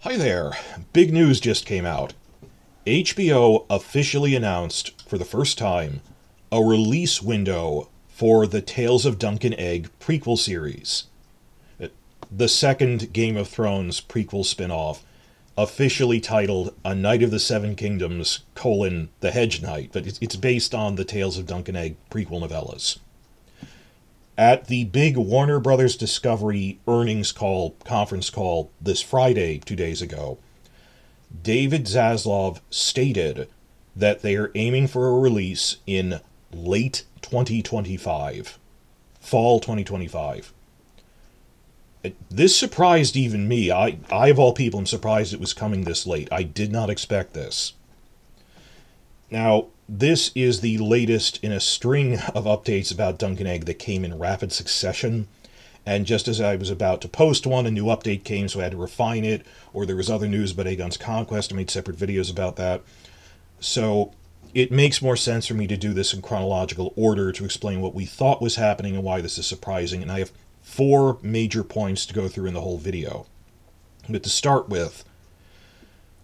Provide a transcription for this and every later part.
Hi there. Big news just came out. HBO officially announced, for the first time, a release window for the Tales of Dunk and Egg prequel series. The second Game of Thrones prequel spin-off, officially titled A Knight of the Seven Kingdoms, The Hedge Knight, but it's based on the Tales of Dunk and Egg prequel novellas. At the big Warner Brothers Discovery conference call this Friday, 2 days ago, David Zaslav stated that they are aiming for a release in late 2025. Fall 2025. This surprised even me. I of all people, am surprised it was coming this late. I did not expect this. Now, this is the latest in a string of updates about Dunk and Egg that came in rapid succession. And just as I was about to post one, a new update came, so I had to refine it. Or there was other news about Aegon's Conquest. I made separate videos about that. So it makes more sense for me to do this in chronological order to explain what we thought was happening and why this is surprising. And I have 4 major points to go through in the whole video. But to start with,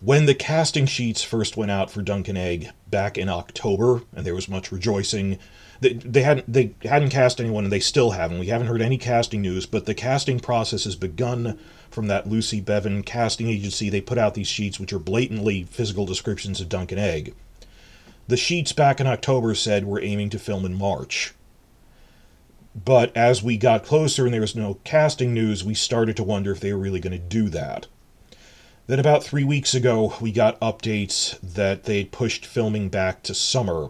when the casting sheets first went out for Dunk and Egg back in October, and there was much rejoicing, they hadn't cast anyone, and they still haven't. We haven't heard any casting news, but the casting process has begun from that Lucy Bevan casting agency. They put out these sheets, which are blatantly physical descriptions of Dunk and Egg. The sheets back in October said we're aiming to film in March. But as we got closer and there was no casting news, we started to wonder if they were really going to do that. Then about 3 weeks ago, we got updates that they'd pushed filming back to summer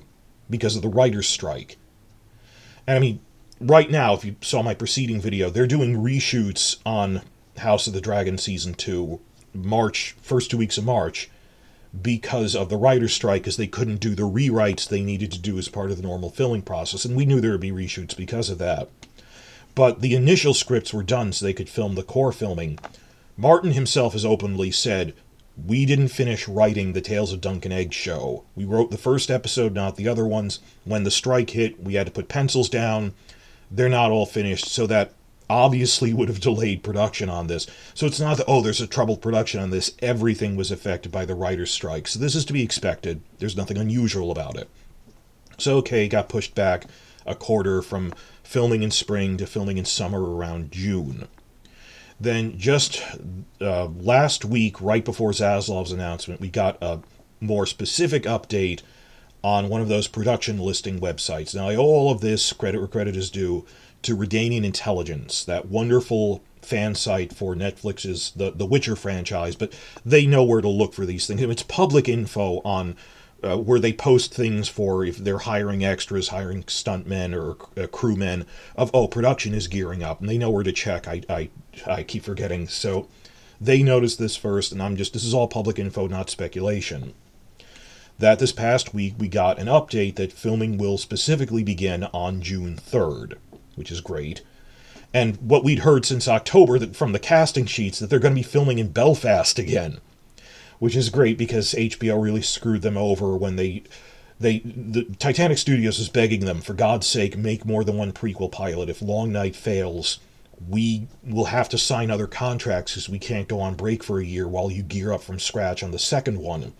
because of the writer's strike. And I mean, right now, if you saw my preceding video, they're doing reshoots on House of the Dragon Season 2, first 2 weeks of March, because of the writer's strike, because they couldn't do the rewrites they needed to do as part of the normal filming process, and we knew there would be reshoots because of that. But the initial scripts were done so they could film the core filming. Martin himself has openly said, "We didn't finish writing the Tales of Dunk and Egg show. We wrote the first episode, not the other ones. When the strike hit, we had to put pencils down. They're not all finished," so that obviously would have delayed production on this. So it's not that, oh, there's a troubled production on this. Everything was affected by the writer's strike. So this is to be expected. There's nothing unusual about it. So, okay, it got pushed back a quarter from filming in spring to filming in summer around June. Then just last week, right before Zaslav's announcement, we got a more specific update on one of those production listing websites. Now, I owe all of this, credit where credit is due, to Redanian Intelligence, that wonderful fan site for Netflix's The Witcher franchise, but they know where to look for these things. It's public info on where they post things for if they're hiring extras, hiring stuntmen or crewmen, of, oh, production is gearing up, and they know where to check. I keep forgetting. So they noticed this first, and this is all public info, not speculation. That this past week we got an update that filming will specifically begin on June 3rd, which is great. And what we'd heard since October from the casting sheets, that they're going to be filming in Belfast again, which is great because HBO really screwed them over when the Titanic Studios is begging them, for God's sake, make more than one prequel pilot. If Long Night fails, we will have to sign other contracts because we can't go on break for a year while you gear up from scratch on the second one.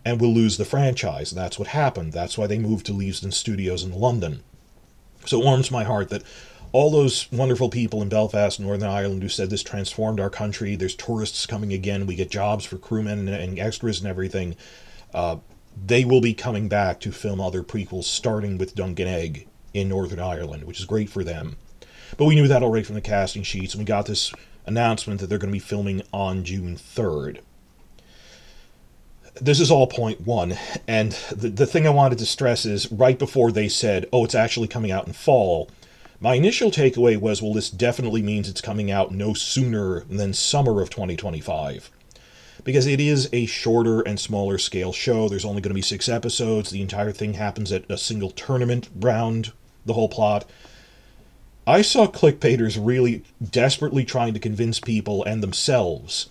And we'll lose the franchise. And that's what happened. That's why they moved to Leavesden Studios in London. So it warms my heart that all those wonderful people in Belfast, Northern Ireland, who said this transformed our country, there's tourists coming again, we get jobs for crewmen and extras and everything, they will be coming back to film other prequels, starting with Dunk and Egg in Northern Ireland, which is great for them. But we knew that already from the casting sheets, and we got this announcement that they're going to be filming on June 3rd. This is all point one, and the thing I wanted to stress is, right before they said, oh, it's actually coming out in fall, my initial takeaway was, well, this definitely means it's coming out no sooner than summer of 2025. Because it is a shorter and smaller scale show. There's only going to be 6 episodes. The entire thing happens at a single tournament round, the whole plot. I saw clickbaiters really desperately trying to convince people and themselves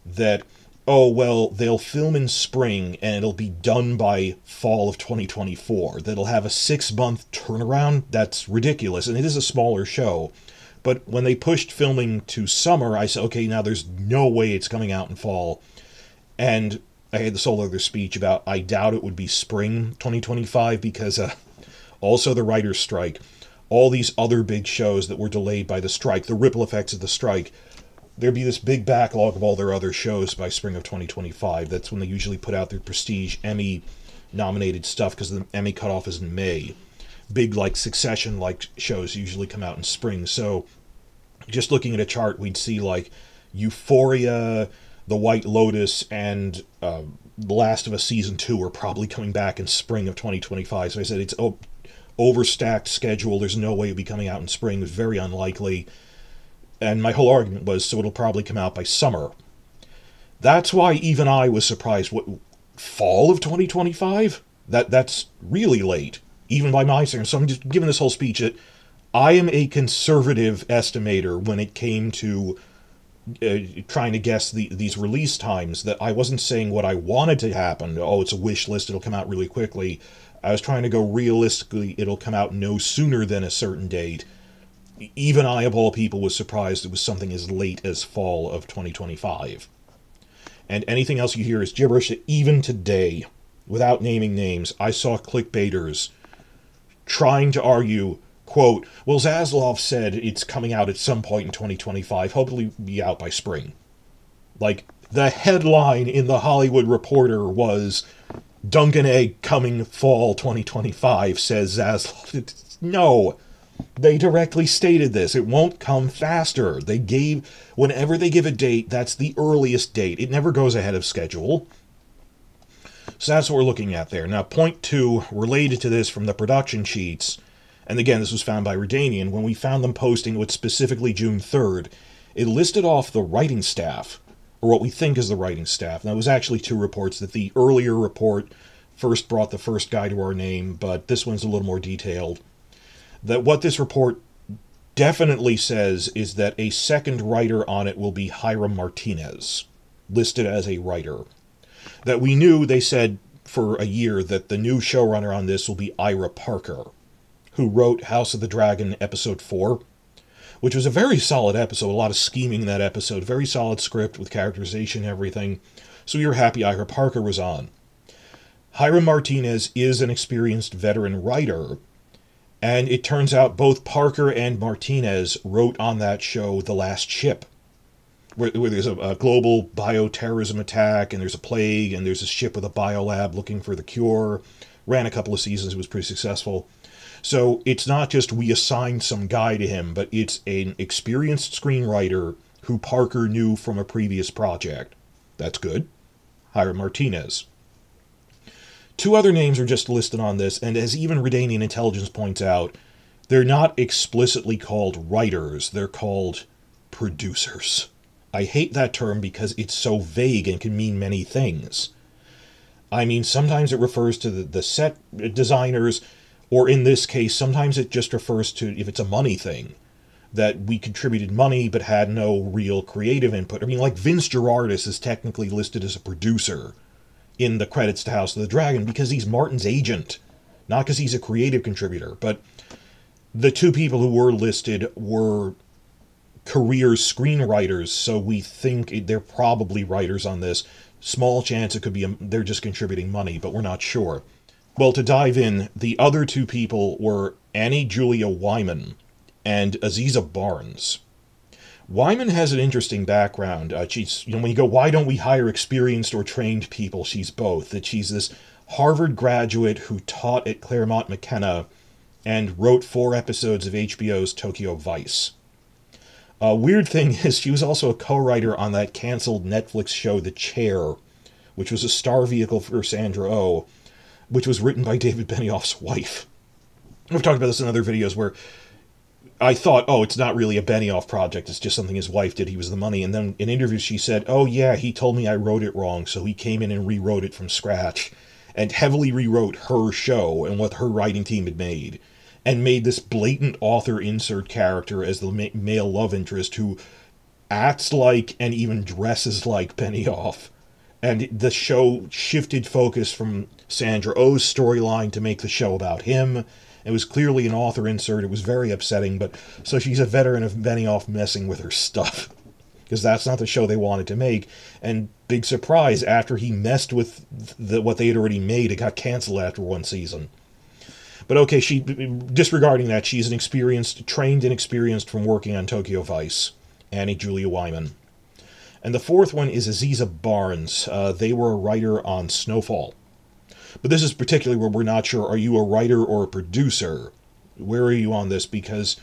that, oh, well, they'll film in spring and it'll be done by fall of 2024. That'll have a 6-month turnaround. That's ridiculous. And it is a smaller show. But when they pushed filming to summer, I said, okay, now there's no way it's coming out in fall. And I had this whole other speech about I doubt it would be spring 2025 because also the writer's strike, all these other big shows that were delayed by the strike, the ripple effects of the strike, there'd be this big backlog of all their other shows by spring of 2025. That's when they usually put out their prestige Emmy-nominated stuff, because the Emmy cutoff is in May. Big, like, Succession-like shows usually come out in spring. So, just looking at a chart, we'd see, like, Euphoria, The White Lotus, and The Last of Us Season 2 are probably coming back in spring of 2025. So I said it's overstacked schedule. There's no way it'll be coming out in spring. It's very unlikely. And my whole argument was, so it'll probably come out by summer. That's why even I was surprised. What, fall of 2025? That's really late, even by my standards. So I'm just giving this whole speech that I am a conservative estimator when it came to trying to guess these release times. That I wasn't saying what I wanted to happen. Oh, it's a wish list, it'll come out really quickly. I was trying to go realistically, it'll come out no sooner than a certain date. Even I, of all people, was surprised it was something as late as fall of 2025. And anything else you hear is gibberish. Even today, without naming names, I saw clickbaiters trying to argue, quote, well, Zaslav said it's coming out at some point in 2025, hopefully be out by spring. Like, the headline in the Hollywood Reporter was, Dunkin' Egg coming fall 2025, says Zaslav. No. They directly stated this. It won't come faster. Whenever they give a date, that's the earliest date. It never goes ahead of schedule. So that's what we're looking at there. Now, point 2, related to this from the production sheets, and again, this was found by Redanian, when we found them posting with specifically June 3rd, it listed off the writing staff, or what we think is the writing staff. Now, it was actually 2 reports. That the earlier report first brought the first guy to our name, but this one's a little more detailed. That what this report definitely says is that a second writer on it will be Hiram Martinez, listed as a writer. That we knew, they said for a year, that the new showrunner on this will be Ira Parker, who wrote House of the Dragon Episode 4, which was a very solid episode, a lot of scheming in that episode, very solid script with characterization and everything, so we were happy Ira Parker was on. Hiram Martinez is an experienced veteran writer, and it turns out both Parker and Martinez wrote on that show The Last Ship, where there's a global bioterrorism attack, and there's a plague, and there's a ship with a biolab looking for the cure. Ran a couple of seasons, it was pretty successful. So it's not just we assigned some guy to him, but it's an experienced screenwriter who Parker knew from a previous project. That's good. Hiram Martinez. 2 other names are just listed on this, and as even Redanian Intelligence points out, they're not explicitly called writers, they're called producers. I hate that term because it's so vague and can mean many things. I mean, sometimes it refers to the set designers, or in this case, sometimes it just refers to, if it's a money thing, that we contributed money but had no real creative input. I mean, like Vince Gerardis is technically listed as a producer in the credits to House of the Dragon because he's Martin's agent, not because he's a creative contributor. But the 2 people who were listed were career screenwriters, so we think they're probably writers on this. Small chance it could be they're just contributing money, but we're not sure. Well, to dive in, the other 2 people were Annie Julia Wyman and Aziza Barnes. Wyman has an interesting background. She's, when you go, why don't we hire experienced or trained people? She's both. That she's this Harvard graduate who taught at Claremont McKenna and wrote 4 episodes of HBO's Tokyo Vice. Weird thing is, she was also a co-writer on that canceled Netflix show The Chair, which was a star vehicle for Sandra Oh, which was written by David Benioff's wife. I've talked about this in other videos where I thought, oh, it's not really a Benioff project, it's just something his wife did, he was the money. And then in interviews she said, oh yeah, he told me I wrote it wrong, so he came in and rewrote it from scratch, and heavily rewrote her show and what her writing team had made, and made this blatant author insert character as the male love interest who acts like and even dresses like Benioff. And the show shifted focus from Sandra Oh's storyline to make the show about him, It was clearly an author insert. It was very upsetting, but so she's a veteran of Benioff messing with her stuff. Because that's not the show they wanted to make. And big surprise, after he messed with what they had already made, it got canceled after one season. But okay, disregarding that, she's trained and experienced from working on Tokyo Vice. Annie Julia Wyman. And the fourth one is Aziza Barnes. They were a writer on Snowfall. But this is particularly where we're not sure, are you a writer or a producer? Where are you on this? Because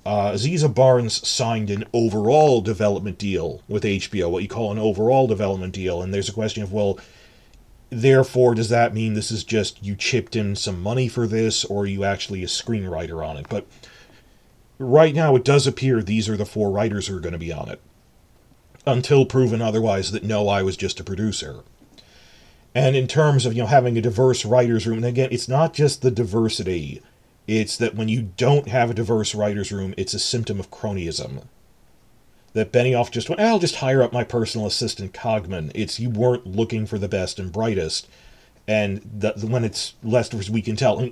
Aziza Barnes signed an overall development deal with HBO, what you call an overall development deal, and there's a question of, well, therefore, does that mean this is just you chipped in some money for this, or are you actually a screenwriter on it? But right now, it does appear these are the 4 writers who are going to be on it, until proven otherwise that no, I was just a producer. And in terms of, having a diverse writer's room, and again, it's not just the diversity. It's that when you don't have a diverse writer's room, it's a symptom of cronyism. That Benioff just went, I'll just hire up my personal assistant Cogman. It's you weren't looking for the best and brightest. And when it's less as we can tell,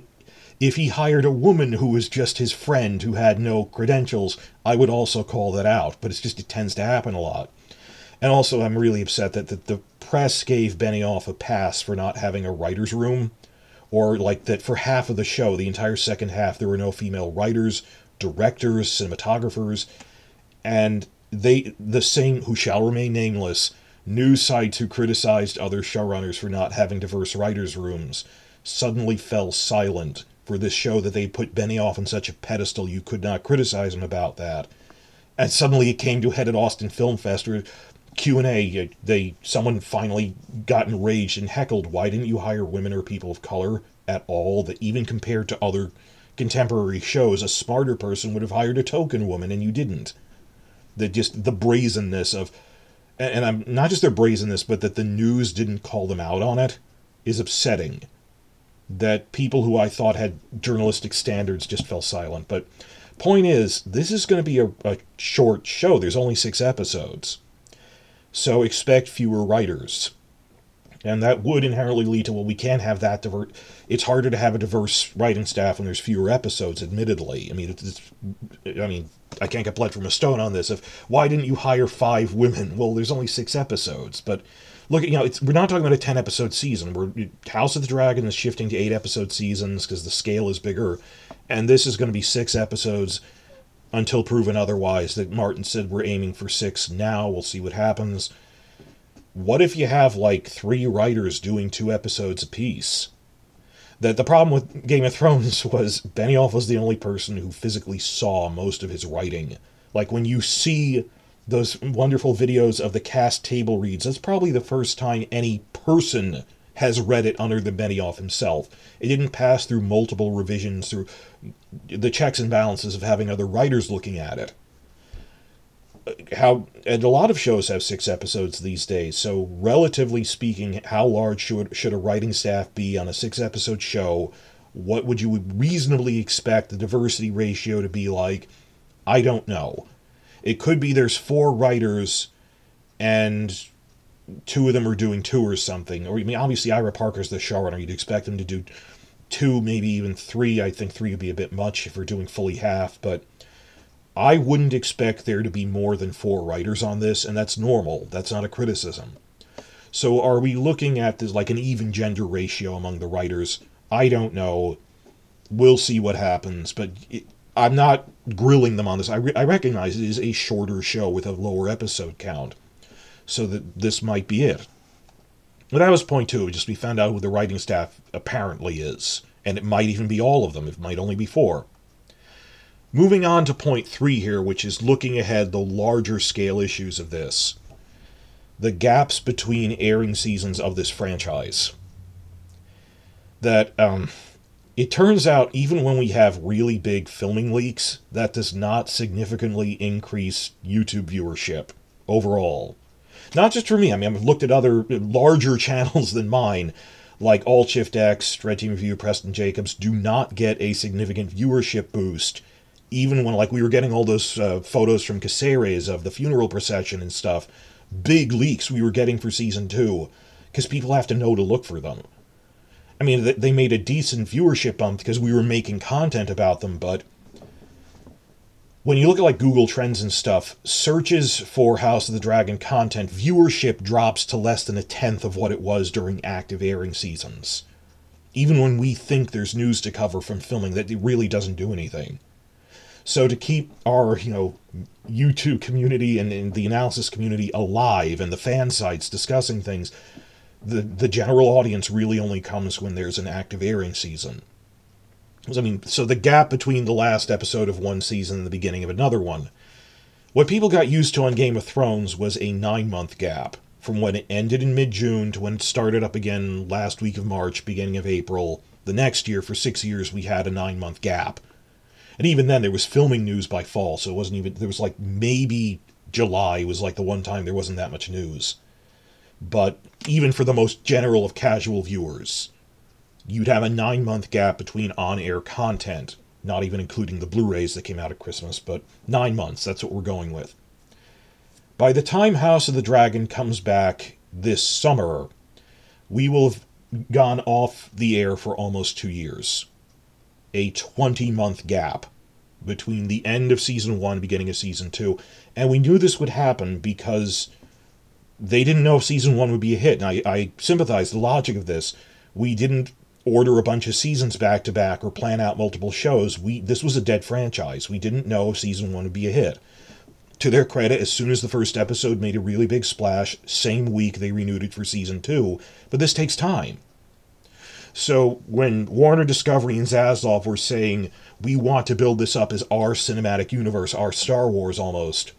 if he hired a woman who was just his friend who had no credentials, I would also call that out. But it tends to happen a lot. And also, I'm really upset that the press gave Benioff a pass for not having a writer's room. Or like that for half of the show, the entire second half, there were no female writers, directors, cinematographers, and the same, who shall remain nameless, news sites who criticized other showrunners for not having diverse writers' rooms suddenly fell silent for this show that they put Benioff on such a pedestal you could not criticize him about that. And suddenly it came to a head at Austin Film Fest, where Q&A, someone finally got enraged and heckled, why didn't you hire women or people of color at all? That even compared to other contemporary shows, a smarter person would have hired a token woman, and you didn't. That just the brazenness of, and I'm not just their brazenness, but that the news didn't call them out on it, is upsetting. That people who I thought had journalistic standards just fell silent. But point is, this is going to be a short show. There's only 6 episodes. So expect fewer writers. And that would inherently lead to, well, we can't have that diverse. It's harder to have a diverse writing staff when there's fewer episodes, admittedly. I mean, I can't get blood from a stone on this. Why didn't you hire 5 women? Well, there's only 6 episodes. But look, we're not talking about a 10-episode season. House of the Dragon is shifting to 8-episode seasons because the scale is bigger. And this is going to be 6 episodes until proven otherwise. That Martin said we're aiming for 6 now. We'll see what happens. What if you have, 3 writers doing 2 episodes apiece? That the problem with Game of Thrones was Benioff was the only person who physically saw most of his writing. Like, when you see those wonderful videos of the cast table reads, that's probably the first time any person has read it under the Benioff himself. It didn't pass through multiple revisions, through the checks and balances of having other writers looking at it. And a lot of shows have 6 episodes these days, so relatively speaking, how large should a writing staff be on a 6-episode show? What would you reasonably expect the diversity ratio to be like? I don't know. It could be there's 4 writers and 2 of them are doing 2 or something. Or, obviously Ira Parker's the showrunner. You'd expect him to do 2, maybe even 3. I think 3 would be a bit much if we're doing fully half, but I wouldn't expect there to be more than 4 writers on this, and that's normal. That's not a criticism. So are we looking at this like an even gender ratio among the writers? I don't know. We'll see what happens, but I'm not grilling them on this. I recognize it is a shorter show with a lower episode count, so that this might be it. But that was point 2, just we found out who the writing staff apparently is, and it might even be all of them. It might only be 4. Moving on to point 3 here, which is looking ahead the larger scale issues of this. The gaps between airing seasons of this franchise. That, it turns out even when we have really big filming leaks, that does not significantly increase YouTube viewership overall. Not just for me, I've looked at other larger channels than mine, like All Shift X, Red Team Review, Preston Jacobs, do not get a significant viewership boost. Even when, we were getting all those photos from Caceres of the funeral procession and stuff, big leaks we were getting for Season 2, because people have to know to look for them. mean, they made a decent viewership bump because we were making content about them, but when you look at like Google Trends and stuff, searches for House of the Dragon content, viewership drops to less than a tenth of what it was during active airing seasons. Even when we think there's news to cover from filming, that it really doesn't do anything. So to keep our, YouTube community and the analysis community alive and the fan sites discussing things, the general audience really only comes when there's an active airing season. I mean, so the gap between the last episode of one season and the beginning of another one. What people got used to on Game of Thrones was a 9-month gap, from when it ended in mid-June to when it started up again last week of March, beginning of April. The next year, for 6 years, we had a 9-month gap. And even then, there was filming news by fall, so it wasn't even... There was like maybe July was like the one time there wasn't that much news. But even for the most general of casual viewers, you'd have a 9-month gap between on-air content, not even including the Blu-rays that came out at Christmas, but 9 months, that's what we're going with. By the time House of the Dragon comes back this summer, we will have gone off the air for almost 2 years. A 20-month gap between the end of Season 1 and beginning of Season 2, and we knew this would happen because they didn't know if Season 1 would be a hit, and I sympathize the logic of this. We didn't order a bunch of seasons back-to-back or plan out multiple shows. This was a dead franchise. We didn't know if Season 1 would be a hit. To their credit, as soon as the first episode made a really big splash, same week they renewed it for Season 2, but this takes time. So when Warner Discovery and Zaslav were saying, we want to build this up as our cinematic universe, our Star Wars almost,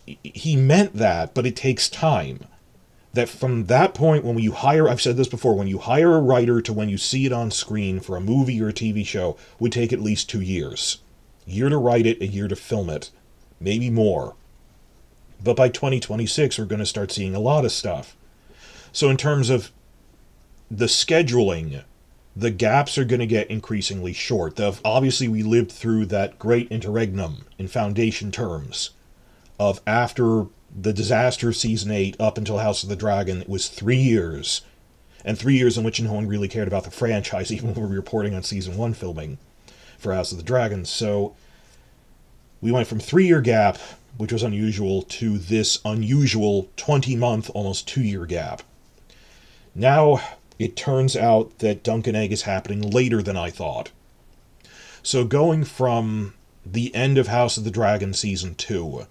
he meant that, but it takes time. That from that point, when you hire, I've said this before, when you hire a writer to when you see it on screen for a movie or a TV show, would take at least 2 years. A year to write it, a year to film it. Maybe more. But by 2026, we're going to start seeing a lot of stuff. So in terms of the scheduling, the gaps are going to get increasingly short. Obviously, we lived through that great interregnum in Foundation terms of after the disaster of Season 8 up until House of the Dragon. It was 3 years. And 3 years in which no one really cared about the franchise, even when we were reporting on Season 1 filming for House of the Dragon. So we went from 3-year gap, which was unusual, to this unusual 20-month, almost 2-year gap. Now, it turns out that Dunk and Egg is happening later than I thought. So going from the end of House of the Dragon Season 2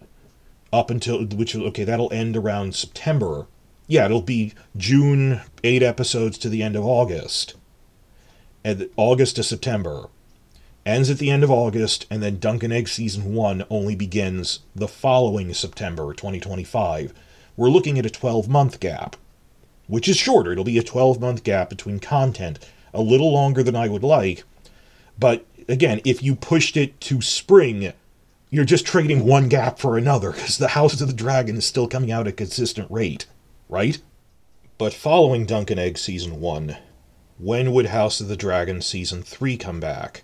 up until, that'll end around September. Yeah, it'll be June, 8 episodes to the end of August. And August to September. Ends at the end of August, and then Dunk and Egg Season 1 only begins the following September, 2025. We're looking at a 12-month gap, which is shorter. It'll be a 12-month gap between content, a little longer than I would like. But, again, if you pushed it to spring, you're just trading one gap for another, because the House of the Dragon is still coming out at a consistent rate, right? But following Dunk and Egg Season 1, when would House of the Dragon Season 3 come back?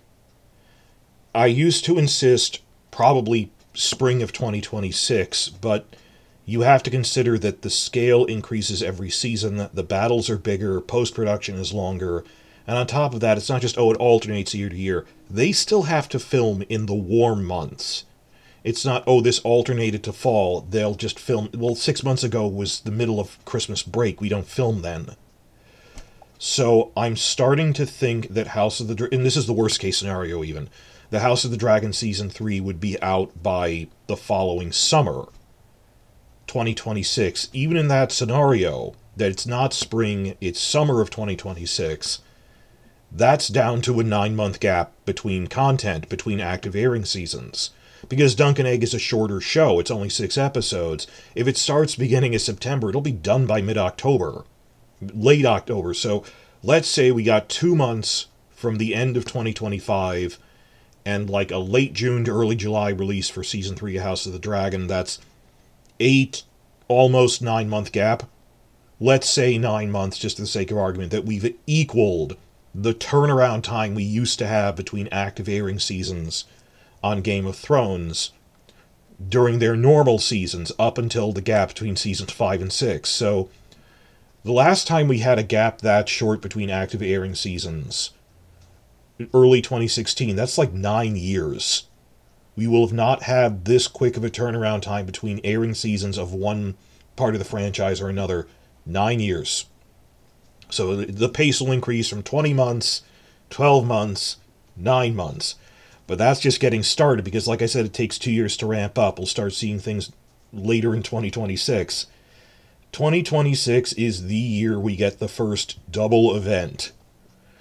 I used to insist probably spring of 2026, but you have to consider that the scale increases every season, the battles are bigger, post-production is longer, and on top of that, it's not just, it alternates year to year. They still have to film in the warm months. It's not, this alternated to fall, they'll just film. Well, 6 months ago was the middle of Christmas break, we don't film then. So I'm starting to think that House of the Dragon, and this is the worst case scenario even, the House of the Dragon Season 3 would be out by the following summer, 2026. Even in that scenario, that it's not spring, it's summer of 2026, that's down to a 9-month gap between content, between active airing seasons. Because Dunk and Egg is a shorter show, it's only 6 episodes. If it starts beginning of September, it'll be done by mid-October, late October. So let's say we got 2 months from the end of 2025 and like a late June to early July release for Season 3 of House of the Dragon. That's 8, almost 9-month gap. Let's say 9 months, just for the sake of argument, that we've equaled the turnaround time we used to have between active airing seasons on Game of Thrones during their normal seasons up until the gap between Seasons 5 and 6. So The last time we had a gap that short between active airing seasons, early 2016, that's like 9 years. We will have not had this quick of a turnaround time between airing seasons of one part of the franchise or another. 9 years. So the pace will increase from 20 months, 12 months, 9 months. But that's just getting started because, like I said, it takes 2 years to ramp up. We'll start seeing things later in 2026. 2026 is the year we get the first double event,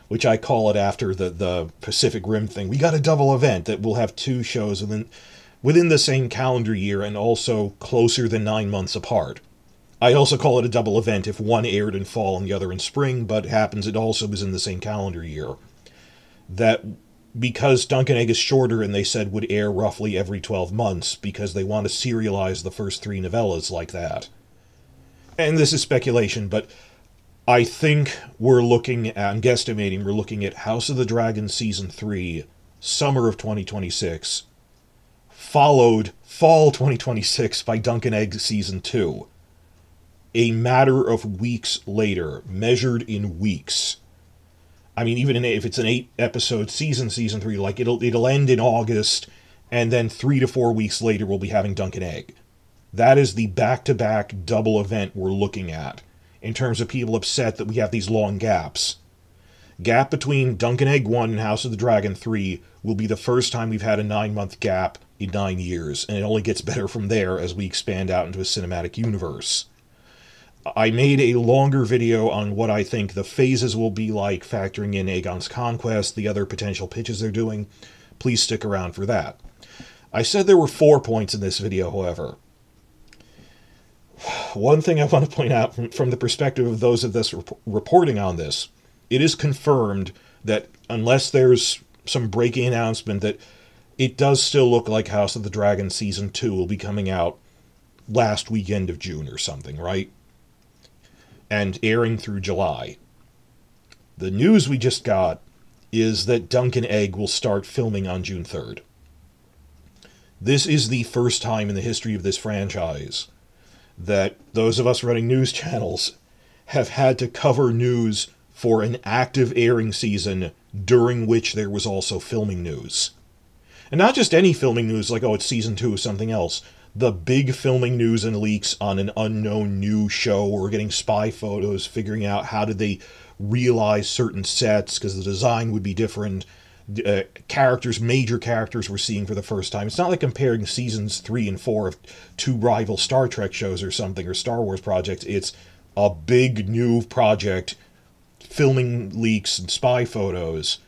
which I call it after the Pacific Rim thing. We got a double event that will have 2 shows within the same calendar year and also closer than 9 months apart. I also call it a double event if one aired in fall and the other in spring, but it happens it also was in the same calendar year. That because Dunk and Egg is shorter and they said would air roughly every 12 months because they want to serialize the first 3 novellas like that. And this is speculation, but I think we're looking at, I'm guesstimating, we're looking at House of the Dragon Season 3, summer of 2026, followed fall 2026 by Dunk and Egg Season 2. A matter of weeks later, measured in weeks. I mean, even if it's an 8-episode season 3, like it'll end in August, and then 3 to 4 weeks later we'll be having Dunk and Egg. That is the back-to-back double event we're looking at, in terms of people upset that we have these long gaps. Gap between Dunk and Egg 1 and House of the Dragon 3 will be the first time we've had a 9-month gap in 9 years, and it only gets better from there as we expand out into a cinematic universe. I made a longer video on what I think the phases will be like, factoring in Aegon's Conquest, the other potential pitches they're doing. Please stick around for that. I said there were 4 points in this video, however. One thing I want to point out from the perspective of those of us reporting on this, it is confirmed that unless there's some breaking announcement, that it does still look like House of the Dragon Season 2 will be coming out last weekend of June or something, right? And airing through July. The news we just got is that Dunk and Egg will start filming on June 3rd. This is the first time in the history of this franchise that those of us running news channels have had to cover news for an active airing season during which there was also filming news. And not just any filming news like, oh, it's season 2 of something else. The big filming news and leaks on an unknown new show. We're getting spy photos, figuring out how did they realize certain sets, because the design would be different. Major characters we're seeing for the first time. It's not like comparing seasons 3 and 4 of 2 rival Star Trek shows or something, or Star Wars projects. It's a big new project, filming leaks and spy photos,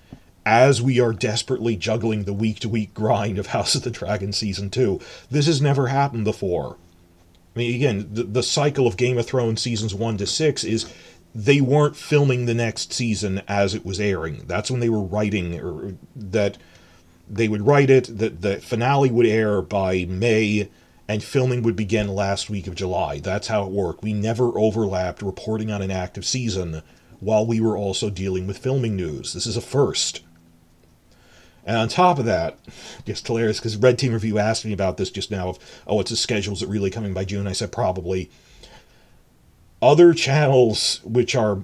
as we are desperately juggling the week-to-week grind of House of the Dragon Season 2. This has never happened before. I mean, again, the cycle of Game of Thrones Seasons 1 to 6 is they weren't filming the next season as it was airing. That's when they were writing, or that they would write it, that the finale would air by May, and filming would begin last week of July. That's how it worked. We never overlapped reporting on an active season while we were also dealing with filming news. This is a first. And on top of that, just hilarious, because Red Team Review asked me about this just now, of, oh, it's a schedule, is it really coming by June? I said probably. Other channels which are,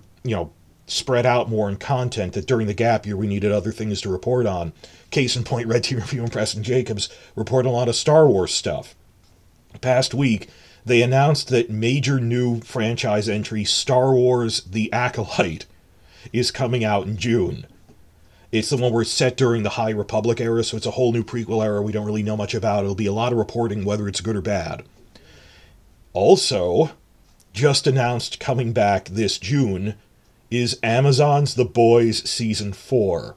spread out more in content, that during the gap year we needed other things to report on. Case in point, Red Team Review and Preston Jacobs report a lot of Star Wars stuff. Past week, they announced that major new franchise entry, Star Wars The Acolyte, is coming out in June. It's the one where it's set during the High Republic era, so it's a whole new prequel era we don't really know much about. It'll be a lot of reporting, whether it's good or bad. Also, just announced coming back this June is Amazon's The Boys Season 4,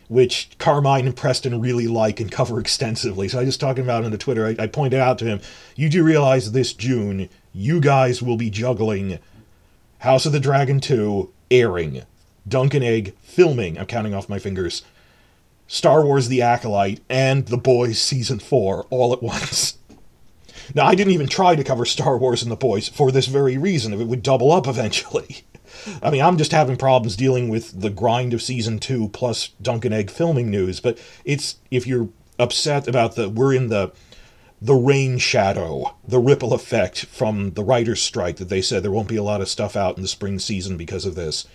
which Carmine and Preston really like and cover extensively. So I just talking about it on the Twitter, I pointed out to him, you do realize this June, you guys will be juggling House of the Dragon 2 airing, Dunk and Egg filming, I'm counting off my fingers, Star Wars The Acolyte, and The Boys Season 4 all at once. Now, I didn't even try to cover Star Wars and The Boys for this very reason, if it would double up eventually. I mean, I'm just having problems dealing with the grind of Season 2 plus Dunk and Egg filming news, but it's, if you're upset about we're in the the rain shadow, the ripple effect from the writer's strike that they said there won't be a lot of stuff out in the spring season because of this.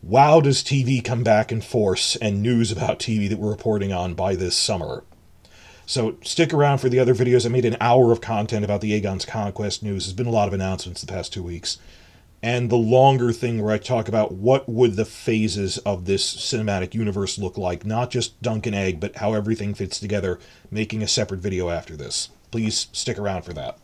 Wow, does TV come back in force, and news about TV that we're reporting on by this summer. So stick around for the other videos. I made an hour of content about the Aegon's Conquest news. There's been a lot of announcements the past 2 weeks. And the longer thing where I talk about what would the phases of this cinematic universe look like, not just Dunk and Egg, but how everything fits together, making a separate video after this. Please stick around for that.